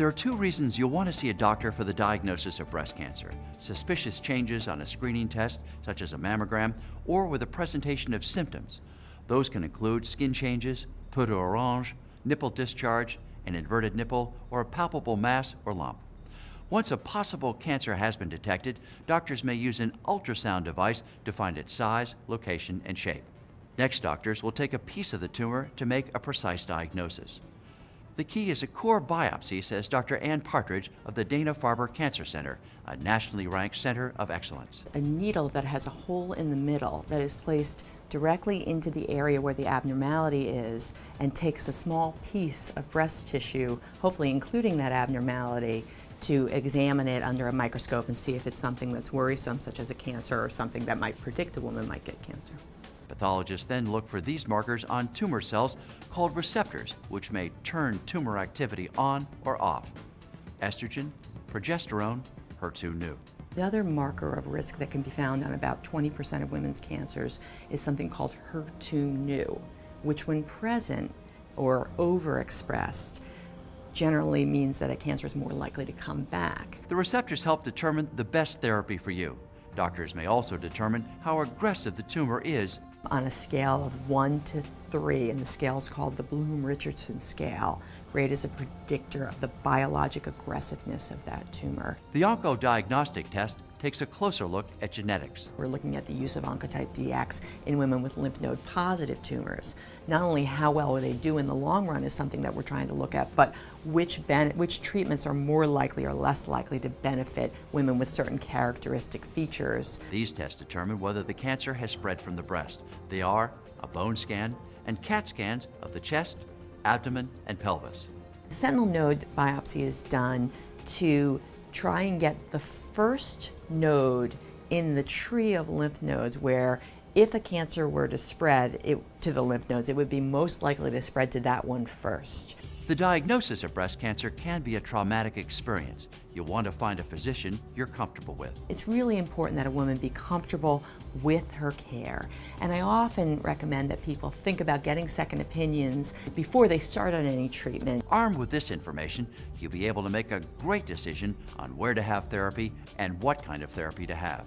There are two reasons you'll want to see a doctor for the diagnosis of breast cancer: suspicious changes on a screening test, such as a mammogram, or with a presentation of symptoms. Those can include skin changes, peau d'orange, nipple discharge, an inverted nipple, or a palpable mass or lump. Once a possible cancer has been detected, doctors may use an ultrasound device to find its size, location, and shape. Next, doctors will take a piece of the tumor to make a precise diagnosis. The key is a core biopsy, says Dr. Ann Partridge of the Dana-Farber Cancer Center, a nationally ranked center of excellence. A needle that has a hole in the middle that is placed directly into the area where the abnormality is and takes a small piece of breast tissue, hopefully including that abnormality, to examine it under a microscope and see if it's something that's worrisome, such as a cancer or something that might predict a woman might get cancer. Pathologists then look for these markers on tumor cells called receptors, which may turn tumor activity on or off: estrogen, progesterone, HER2/neu. The other marker of risk that can be found on about 20% of women's cancers is something called HER2/neu, which when present or overexpressed generally means that a cancer is more likely to come back. The receptors help determine the best therapy for you. Doctors may also determine how aggressive the tumor is. On a scale of 1 to 3, and the scale is called the Bloom-Richardson scale, grade is a predictor of the biologic aggressiveness of that tumor. The OncoDiagnostic test takes a closer look at genetics. We're looking at the use of Oncotype DX in women with lymph node positive tumors. Not only how well they do in the long run is something that we're trying to look at, but which treatments are more likely or less likely to benefit women with certain characteristic features. These tests determine whether the cancer has spread from the breast. They are a bone scan and CAT scans of the chest, abdomen, and pelvis. Sentinel node biopsy is done to try and get the first node in the tree of lymph nodes where, if a cancer were to spread to the lymph nodes, it would be most likely to spread to that one first. The diagnosis of breast cancer can be a traumatic experience. You'll want to find a physician you're comfortable with. It's really important that a woman be comfortable with her care. And I often recommend that people think about getting second opinions before they start on any treatment. Armed with this information, you'll be able to make a great decision on where to have therapy and what kind of therapy to have.